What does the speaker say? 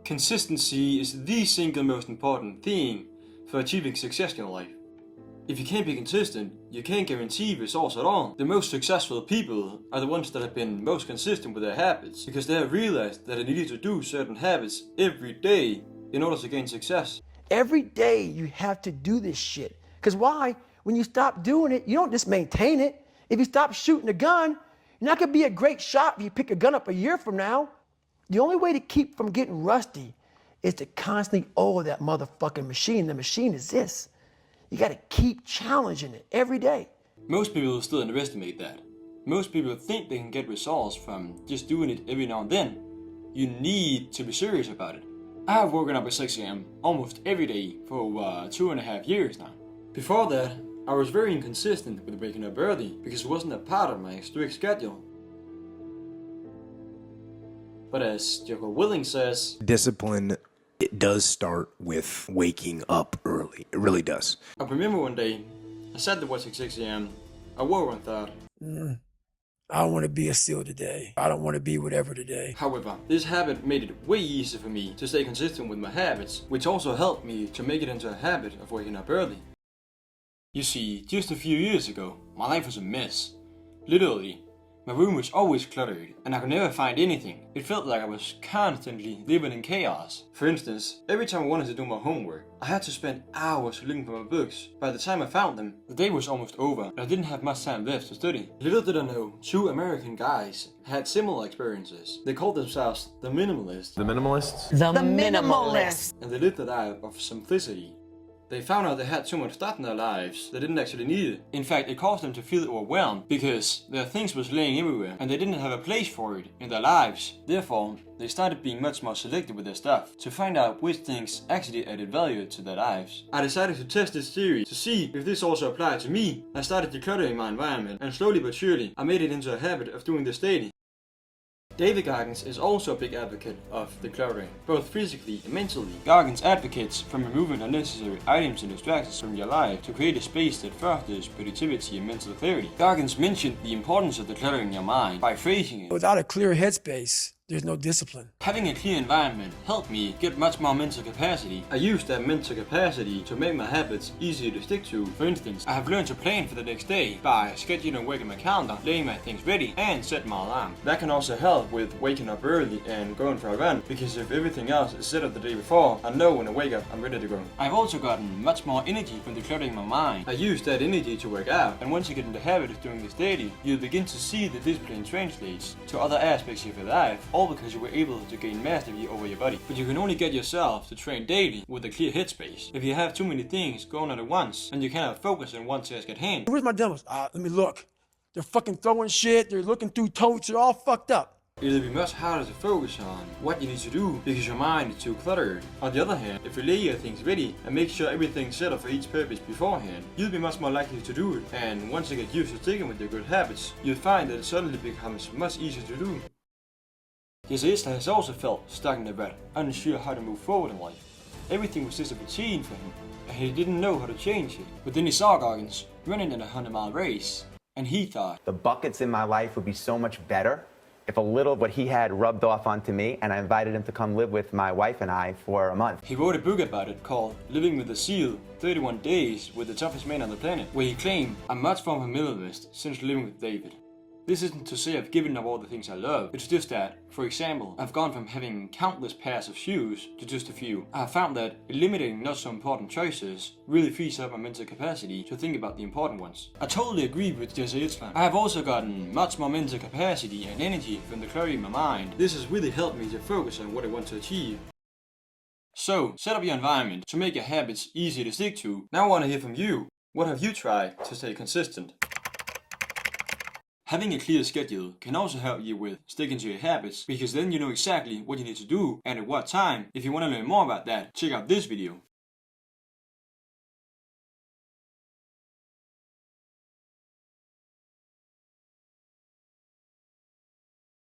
Consistency is the single most important thing for achieving success in life. If you can't be consistent, you can't guarantee results at all. The most successful people are the ones that have been most consistent with their habits, because they have realized that they needed to do certain habits every day in order to gain success. Every day you have to do this shit. Because why? When you stop doing it, you don't just maintain it. If you stop shooting a gun, you're not going to be a great shot if you pick a gun up a year from now. The only way to keep from getting rusty is to constantly oil that motherfucking machine. The machine is this. You got to keep challenging it every day. Most people still underestimate that. Most people think they can get results from just doing it every now and then. You need to be serious about it. I have woken up at 6 a.m. almost every day for over 2.5 years now. Before that, I was very inconsistent with waking up early because it wasn't a part of my strict schedule. But as Jocko Willink says, discipline, it does start with waking up early. It really does. I remember one day, I sat there watching 6 a.m. I woke and thought, I don't want to be a SEAL today. I don't want to be whatever today. However, this habit made it way easier for me to stay consistent with my habits, which also helped me to make it into a habit of waking up early. You see, just a few years ago, my life was a mess. Literally, my room was always cluttered, and I could never find anything. It felt like I was constantly living in chaos. For instance, every time I wanted to do my homework, I had to spend hours looking for my books. By the time I found them, the day was almost over, and I didn't have much time left to study. Little did I know, two American guys had similar experiences. They called themselves the minimalists. The minimalists? The minimalist. And they lived a life of simplicity. They found out they had too much stuff in their lives they didn't actually need it. In fact, it caused them to feel overwhelmed because their things was laying everywhere and they didn't have a place for it in their lives. Therefore, they started being much more selective with their stuff to find out which things actually added value to their lives. I decided to test this theory to see if this also applied to me. I started decluttering my environment, and slowly but surely I made it into a habit of doing this daily. David Goggins is also a big advocate of decluttering, both physically and mentally. Goggins advocates for removing unnecessary items and distractions from your life to create a space that fosters productivity and mental clarity. Goggins mentioned the importance of decluttering your mind by phrasing it. Without a clear headspace, there's no discipline. Having a clear environment helped me get much more mental capacity. I used that mental capacity to make my habits easier to stick to. For instance, I have learned to plan for the next day by scheduling work in my calendar, laying my things ready, and setting my alarm. That can also help with waking up early and going for a run, because if everything else is set up the day before, I know when I wake up I'm ready to go. I've also gotten much more energy from decluttering my mind. I use that energy to work out, and once you get in the habit of doing this daily, you'll begin to see the discipline translates to other aspects of your life, all because you were able to gain mastery over your body. But you can only get yourself to train daily with a clear headspace. If you have too many things going on at once, and you cannot focus on one task at hand. Where's my demos? Let me look. They're fucking throwing shit. They're looking through totes. They're all fucked up. It'll be much harder to focus on what you need to do because your mind is too cluttered. On the other hand, if you lay your things ready and make sure everything's set up for each purpose beforehand, you'll be much more likely to do it. And once you get used to sticking with your good habits, you'll find that it suddenly becomes much easier to do. Jesse has also felt stuck in a rut, unsure how to move forward in life. Everything was just a routine for him, and he didn't know how to change it. But then he saw Goggins running in a 100-mile race, and he thought, the buckets in my life would be so much better if a little of what he had rubbed off onto me, and I invited him to come live with my wife and I for a month. He wrote a book about it called Living with a SEAL, 31 Days with the Toughest Man on the Planet, where he claimed, I'm much more of a minimalist since living with David. This isn't to say I've given up all the things I love, it's just that, for example, I've gone from having countless pairs of shoes to just a few. I have found that eliminating not so important choices really frees up my mental capacity to think about the important ones. I totally agree with Jesse Itzler. I have also gotten much more mental capacity and energy from decluttering my mind. This has really helped me to focus on what I want to achieve. So, set up your environment to make your habits easy to stick to. Now I want to hear from you. What have you tried to stay consistent? Having a clear schedule can also help you with sticking to your habits, because then you know exactly what you need to do and at what time. If you want to learn more about that, check out this video.